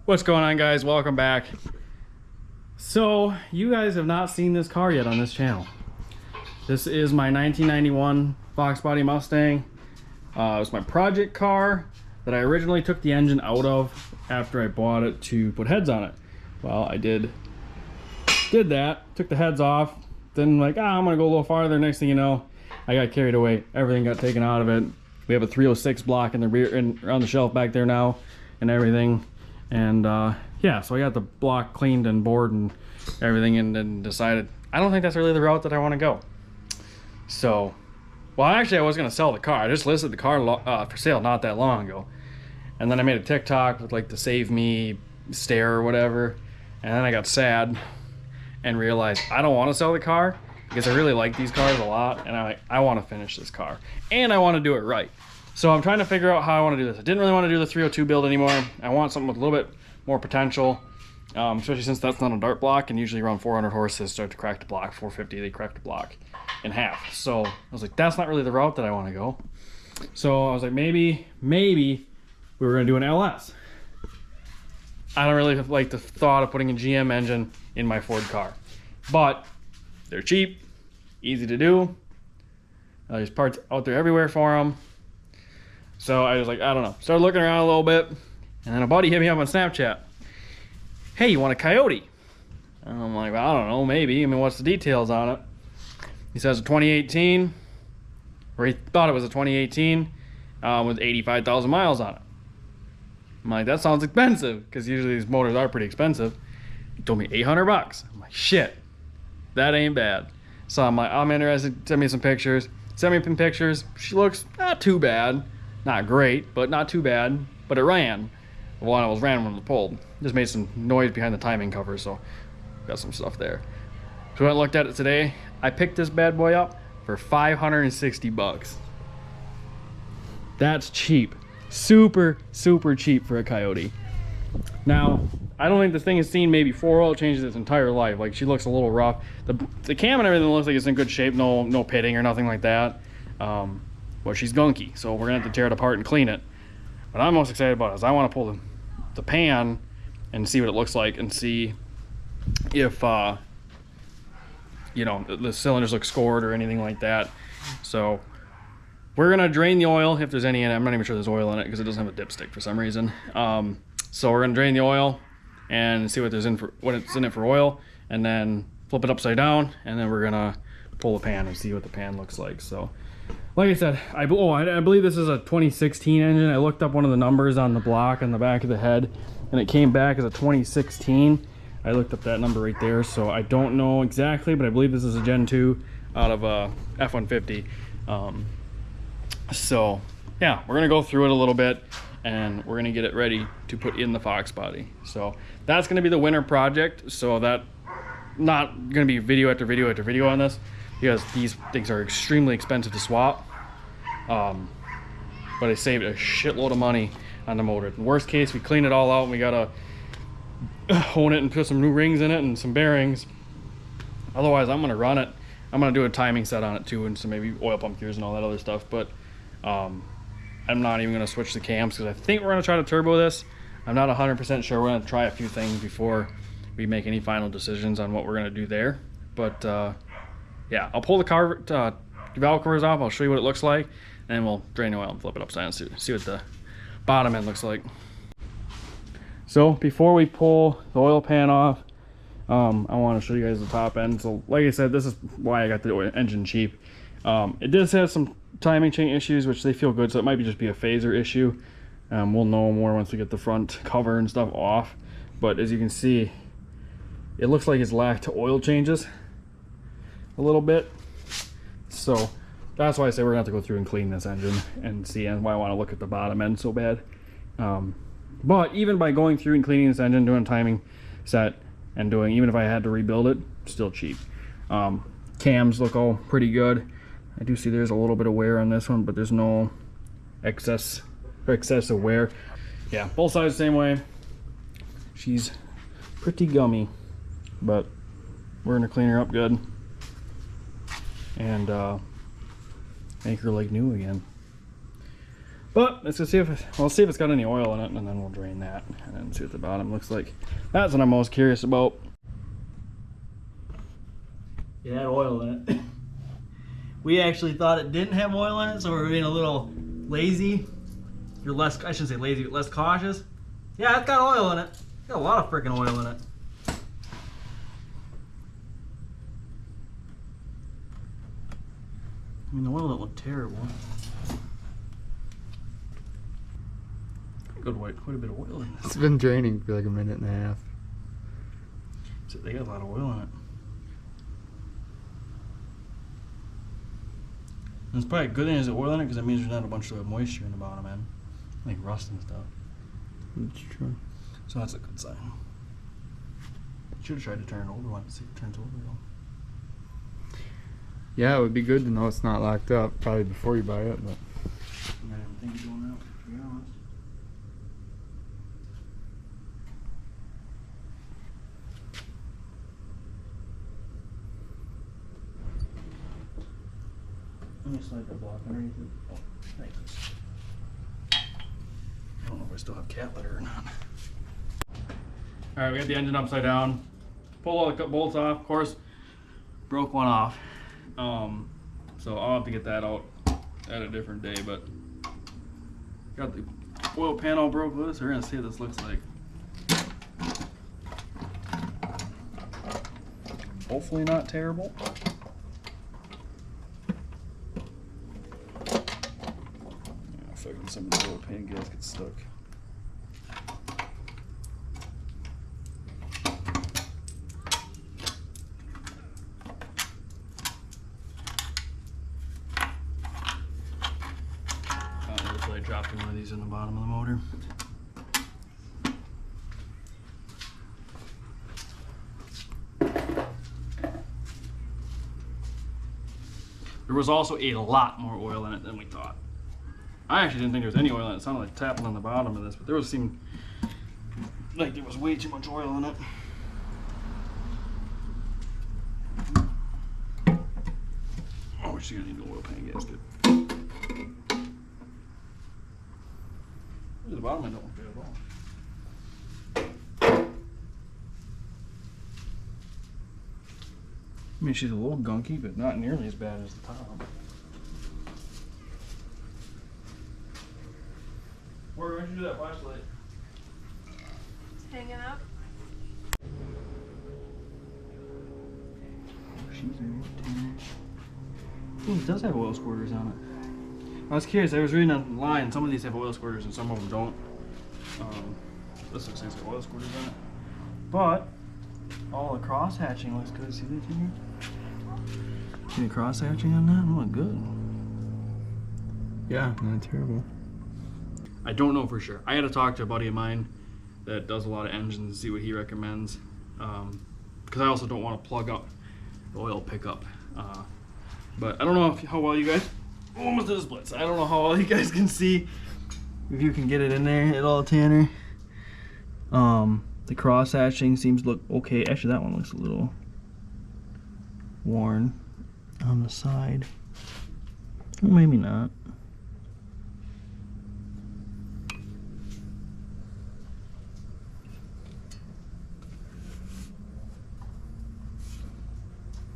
What's going on, guys? Welcome back. So you guys have not seen this car yet on this channel. This is my 1991 Foxbody Mustang. It was my project car that I originally took the engine out of after I bought it to put heads on it. Well, I did that, took the heads off, then like, I'm gonna go a little farther. Next thing you know, I got carried away. Everything got taken out of it. We have a 306 block in the rear and on the shelf back there now and everything. And yeah, so I got the block cleaned and bored and everything, and then decided I don't think that's really the route that I want to go. So, well, actually I was going to sell the car. I just listed the car for sale not that long ago. And then I made a TikTok with like the save me stare or whatever. And then I got sad and realized I don't want to sell the car because I really like these cars a lot, and I want to finish this car and I want to do it right. So I'm trying to figure out how I want to do this. I didn't really want to do the 302 build anymore. I want something with a little bit more potential, especially since that's not a dart block, and usually around 400 horses start to crack the block. 450, they crack the block in half. So I was like, that's not really the route that I want to go. So I was like, maybe we were going to do an LS. I don't really like the thought of putting a GM engine in my Ford car, but they're cheap, easy to do. There's parts out there everywhere for them. So I was like, I don't know. Started looking around a little bit, and then a buddy hit me up on Snapchat. Hey, you want a Coyote? And I'm like, well, I don't know, maybe. I mean, what's the details on it? He says a 2018, or he thought it was a 2018 with 85,000 miles on it. I'm like, that sounds expensive, because usually these motors are pretty expensive. He told me 800 bucks. I'm like, shit, that ain't bad. So I'm like, I'm interested. Send me some pictures. Send me some pictures. She looks not too bad. Not great, but not too bad. But it ran. The one I was ran when it was pulled. Just made some noise behind the timing cover, so got some stuff there. So I went and looked at it today. I picked this bad boy up for 560 bucks. That's cheap. Super, super cheap for a Coyote. Now, I don't think this thing has seen maybe 4 oil changes its entire life. Like, she looks a little rough. The cam and everything looks like it's in good shape. No pitting or nothing like that. But she's gunky, so we're gonna have to tear it apart and clean it. What I'm most excited about is I want to pull the pan and see what it looks like, and see if you know, the cylinders look scored or anything like that. So we're gonna drain the oil if there's any in it. I'm not even sure there's oil in it because it doesn't have a dipstick for some reason. So we're gonna drain the oil and see what it's in it for oil, and then flip it upside down, and then we're gonna pull the pan and see what the pan looks like. So like I said, I believe this is a 2016 engine. I looked up one of the numbers on the block on the back of the head, and it came back as a 2016. I looked up that number right there, so I don't know exactly, but I believe this is a Gen 2 out of a F-150. So yeah, we're gonna go through it a little bit, and we're gonna get it ready to put in the Foxbody. So that's gonna be the winter project. So that not gonna be video after video after video on this, because these things are extremely expensive to swap. But I saved a shitload of money on the motor. In worst case, we clean it all out and we gotta hone it and put some new rings in it and some bearings. Otherwise, I'm gonna run it. I'm gonna do a timing set on it too, and some maybe oil pump gears and all that other stuff. But I'm not even gonna switch the cams because I think we're gonna try to turbo this. I'm not 100% sure. We're gonna try a few things before we make any final decisions on what we're gonna do there. But yeah, I'll pull the valve covers off. I'll show you what it looks like, and then we'll drain the oil and flip it upside down and see what the bottom end looks like. So before we pull the oil pan off, I want to show you guys the top end. So like I said, this is why I got the engine cheap. It does have some timing chain issues, which they feel good, so it might just be a phaser issue. We'll know more once we get the front cover and stuff off. But as you can see, it looks like it's lacked oil changes a little bit. So that's why I say we're gonna have to go through and clean this engine and see, and why I want to look at the bottom end so bad. But even by going through and cleaning this engine, doing a timing set, and even if I had to rebuild it, still cheap. Cams look all pretty good. I do see there's a little bit of wear on this one, but there's no excessive wear. Yeah, both sides the same way. She's pretty gummy, but we're gonna clean her up good and make her like new again. But let's just see if we'll see if it's got any oil in it, and then we'll drain that and then see what the bottom looks like. That's what I'm most curious about. It had oil in it. We actually thought it didn't have oil in it, so we're being a little lazy. You're less, I shouldn't say lazy, but less cautious. Yeah, it's got oil in it. It's got a lot of freaking oil in it. I mean, the oil don't look terrible. Quite a bit of oil in this. It's been draining for like a minute and a half. So they got a lot of oil in it. And it's probably a good thing there's oil in it because that means there's not a bunch of moisture in the bottom end, like rust and stuff. That's true. So that's a good sign. Should have tried to turn it over once, see if it turns over though. Yeah, it would be good to know it's not locked up probably before you buy it, but I didn't think of doing that, to be honest. Let me slide that block underneath it. Oh, thanks. I don't know if I still have cat litter or not. Alright, we got the engine upside down. Pull all the bolts off, of course. Broke one off. So I'll have to get that out at a different day, but got the oil pan all broke loose. We're gonna see what this looks like. Hopefully not terrible. Fucking some of the oil pan gaskets stuck. I dropped one of these in the bottom of the motor. There was also a lot more oil in it than we thought. I actually didn't think there was any oil in it. It sounded like tapping on the bottom of this, but there seemed like there was way too much oil in it. Oh, she's gonna need an oil pan gasket. The bottom end don't look bad at all. I mean, she's a little gunky, but not nearly as bad as the top. Where'd you do that flashlight? It's hanging up. She's in it. Ooh, it does have oil squirters on it. I was curious, I was reading online, some of these have oil squirters and some of them don't. This looks like it's got oil squirters on it. But, all the cross hatching looks good. See that in here? See the cross hatching on that? It look good. yeah, not terrible. I don't know for sure. I had to talk to a buddy of mine that does a lot of engines and see what he recommends. Because I also don't want to plug up the oil pickup. But I don't know how well you guys... Almost did a splits. I don't know how well you guys can see. If you can get it in there at all, Tanner. The cross hatching seems to look okay. Actually, that one looks a little worn on the side. Well, maybe not.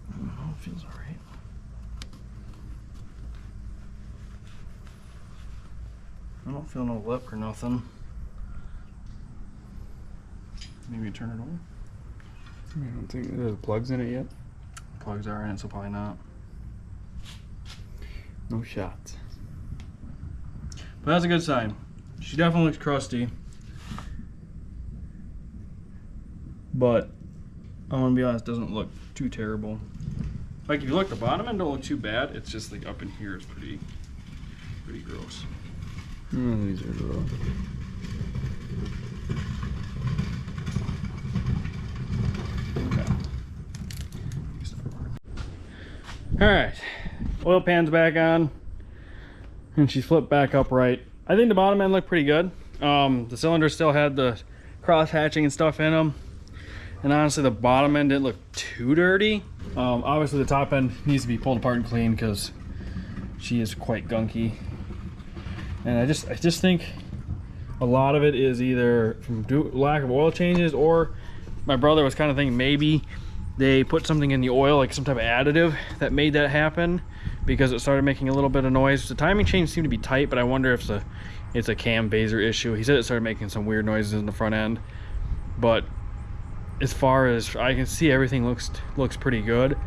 I don't know, it feels alright. I don't feel no lip or nothing. Maybe turn it on. I don't think there's plugs in it yet. Plugs are in it, so probably not. No shots. But that's a good sign. She definitely looks crusty. But I'm gonna be honest, doesn't look too terrible. Like if you look at the bottom end, don't look too bad. It's just like up in here is pretty gross. These are little. Okay. All right, oil pan's back on, and she's flipped back upright. I think the bottom end looked pretty good. The cylinder still had the cross hatching and stuff in them, and honestly, the bottom end didn't look too dirty. Obviously, the top end needs to be pulled apart and cleaned because she is quite gunky. And I just think a lot of it is either from lack of oil changes, or my brother was kind of thinking maybe they put something in the oil, like some type of additive, that made that happen, because it started making a little bit of noise. The timing chain seemed to be tight, but I wonder if it's a cam baser issue. He said it started making some weird noises in the front end, but as far as I can see, everything looks pretty good.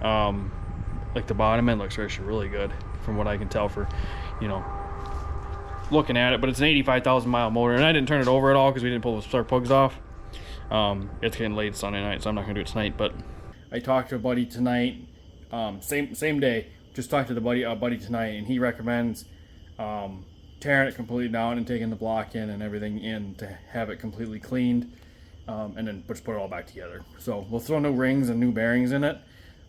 Like the bottom end looks actually really good from what I can tell, for, you know, looking at it. But it's an 85,000 mile motor, and I didn't turn it over at all because we didn't pull the spark plugs off. It's getting late Sunday night, so I'm not gonna do it tonight. But I talked to a buddy tonight, same day. Just talked to the buddy tonight, and he recommends tearing it completely down and taking the block in and everything in to have it completely cleaned, and then just put it all back together. So we'll throw new rings and new bearings in it,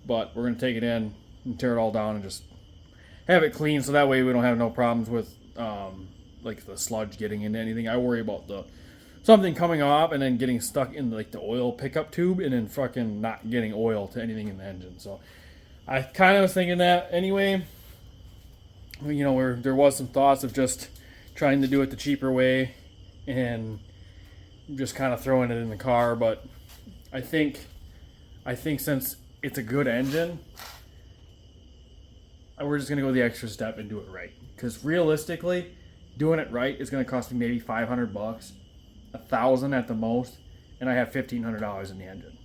but we're gonna take it in and tear it all down and just have it clean, so that way we don't have no problems with like the sludge getting into anything. I worry about something coming off and then getting stuck in like the oil pickup tube and then fucking not getting oil to anything in the engine. So I kind of was thinking that anyway. You know, there was some thoughts of just trying to do it the cheaper way and just kind of throwing it in the car, but I think since it's a good engine, we're just gonna go the extra step and do it right. Because realistically, doing it right is gonna cost me maybe $500, $1,000 at the most, and I have $1,500 in the engine.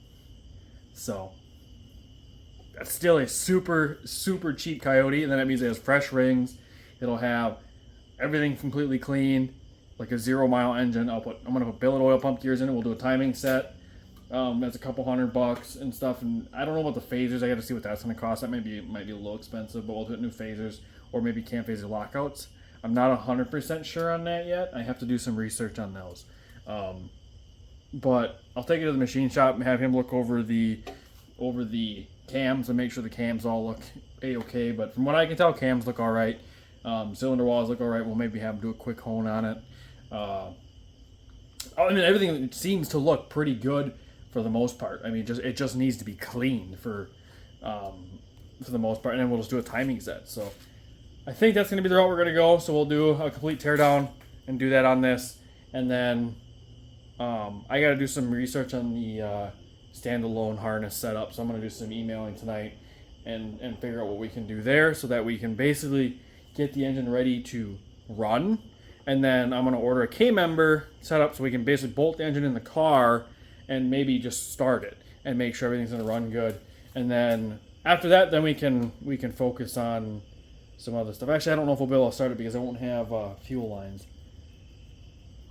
So that's still a super cheap Coyote, and then that means it has fresh rings. It'll have everything completely clean, like a 0 mile engine. I'm gonna put billet oil pump gears in it. We'll do a timing set. That's a couple $100 and stuff. And I don't know about the phasers. I got to see what that's gonna cost. That might be a little expensive, but we'll do new phasers, or maybe cam phaser lockouts. I'm not 100% sure on that yet. I have to do some research on those. But I'll take it to the machine shop and have him look over the cams and make sure the cams all look a-okay. But from what I can tell, cams look all right. Cylinder walls look all right. We'll maybe have him do a quick hone on it. I mean, everything seems to look pretty good for the most part. I mean, it just needs to be cleaned for the most part, and then we'll just do a timing set. So I think that's going to be the route we're going to go. So we'll do a complete teardown and do that on this, and then I got to do some research on the standalone harness setup. So I'm going to do some emailing tonight and figure out what we can do there, so that we can basically get the engine ready to run. And then I'm going to order a K-member setup so we can basically bolt the engine in the car and maybe just start it and make sure everything's going to run good. And then after that, then we can focus on some other stuff. Actually, I don't know if we'll be able to start it because I won't have fuel lines.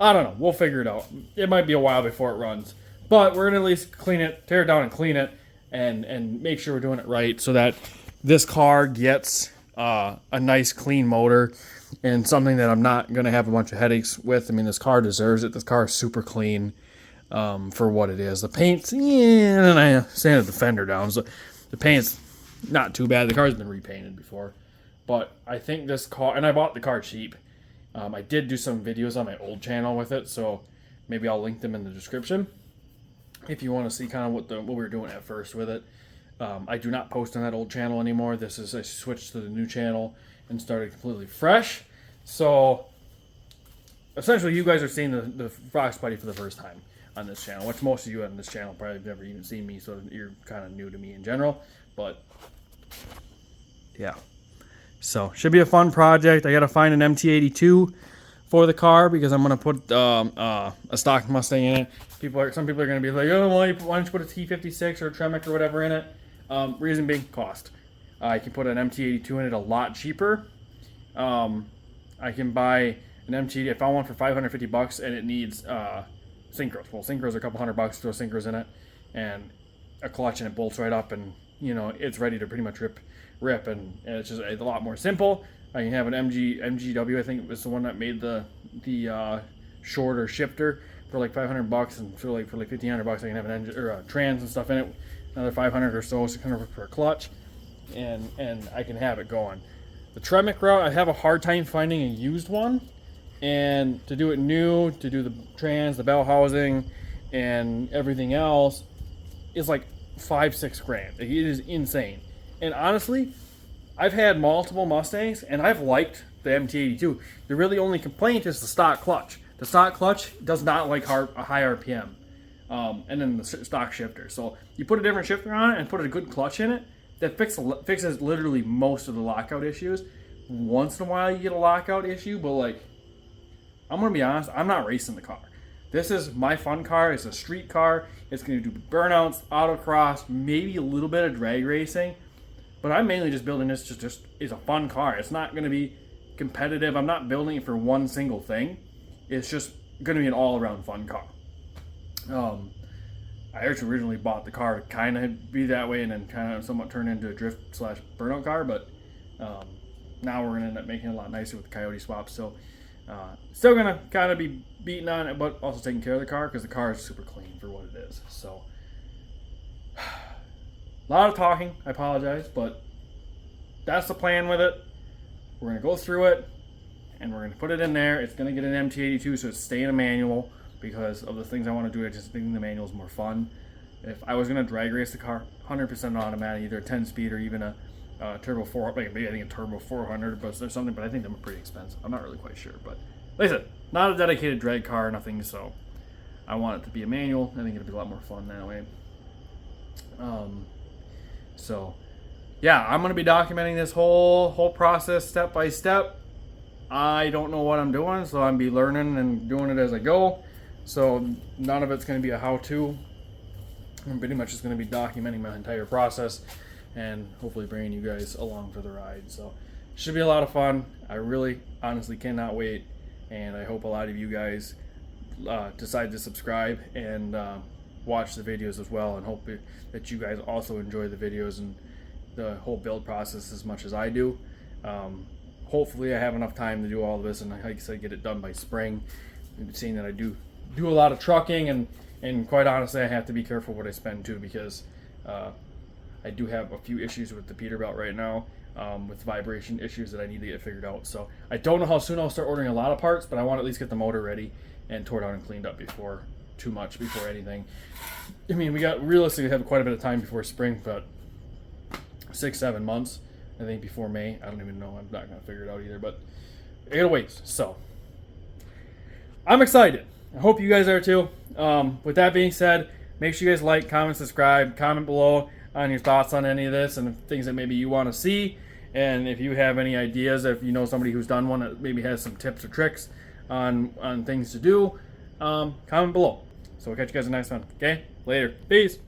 I don't know. We'll figure it out. It might be a while before it runs. But we're going to at least clean it, tear it down and clean it, and make sure we're doing it right so that this car gets a nice clean motor and something that I'm not going to have a bunch of headaches with. I mean, this car deserves it. This car is super clean for what it is. The paint's, yeah, and I sanded the fender down. So the paint's not too bad. The car's been repainted before. But I think this car, and I bought the car cheap. I did do some videos on my old channel with it, so maybe I'll link them in the description if you want to see kind of what we were doing at first with it. I do not post on that old channel anymore. I switched to the new channel and started completely fresh. So essentially, you guys are seeing the Foxbody for the first time on this channel, which most of you on this channel probably have never even seen me, so you're kind of new to me in general. But yeah, so should be a fun project. I got to find an MT82 for the car because I'm gonna put a stock Mustang in it. Some people are gonna be like, oh, why don't you put a T56 or a Tremec or whatever in it? Reason being, cost. I can put an MT82 in it a lot cheaper. I can buy an MT if I want for $550 and it needs synchros. Well, synchros are a couple $100. Throw synchros in it and a clutch, and it bolts right up, and you know it's ready to pretty much rip, and it's just a lot more simple. I can have an MGW. I think it was the one that made the shorter shifter for like $500, and for like $1,500 I can have an engine or trans and stuff in it. Another $500 or so, for a clutch, and I can have it going. The Tremec route, I have a hard time finding a used one, and to do it new, to do the trans, the bell housing, and everything else is like $5-6 grand. It is insane. And honestly, I've had multiple Mustangs, and I've liked the MT82. The really only complaint is the stock clutch. The stock clutch does not like a high RPM. And then the stock shifter. So you put a different shifter on it and put a good clutch in it, that fixes literally most of the lockout issues. Once in a while you get a lockout issue, but like, I'm gonna be honest, I'm not racing the car. This is my fun car. It's a street car. It's gonna do burnouts, autocross, maybe a little bit of drag racing, but I'm mainly just building this just is a fun car. It's not gonna be competitive. I'm not building it for one single thing. It's just gonna be an all-around fun car. I actually originally bought the car to kind of be that way and then kind of somewhat turn into a drift / burnout car, but now we're going to end up making it a lot nicer with the Coyote swap. So still going to kind of be beating on it, but also taking care of the car because the car is super clean for what it is. So a lot of talking, I apologize, but that's the plan with it. We're going to go through it and we're going to put it in there. It's going to get an MT82, so it's staying a manual. Because of the things I want to do, I just think the manual is more fun. If I was going to drag race the car, 100% automatic, either a 10-speed or even a turbo 400, like maybe I think a turbo 400 or something, but I think they're pretty expensive. I'm not really quite sure, but like I said, not a dedicated drag car, nothing, so I want it to be a manual. I think it'll be a lot more fun that way. So yeah, I'm going to be documenting this whole process step by step. I don't know what I'm doing, so I'm be learning and doing it as I go. So none of it's going to be a how-to. I'm pretty much just going to be documenting my entire process and hopefully bringing you guys along for the ride. So it should be a lot of fun. I really honestly cannot wait, and I hope a lot of you guys decide to subscribe and watch the videos as well, and hope that you guys also enjoy the videos and the whole build process as much as I do. Hopefully I have enough time to do all of this and, like I said, get it done by spring. You've seen that I do a lot of trucking, and quite honestly I have to be careful what I spend too, because I do have a few issues with the Peterbilt right now, with vibration issues that I need to get figured out. So I don't know how soon I'll start ordering a lot of parts, but I want to at least get the motor ready and tore down and cleaned up before anything. I mean, we got realistically have quite a bit of time before spring, but 6-7 months I think before May. I don't even know, I'm not gonna figure it out either, but I gotta wait. So I'm excited. I hope you guys are too. With that being said, make sure you guys like, comment, subscribe, comment below on your thoughts on any of this and things that maybe you want to see. And if you have any ideas, if you know somebody who's done one that maybe has some tips or tricks on things to do, comment below. So we'll catch you guys in the next one. Okay? Later. Peace.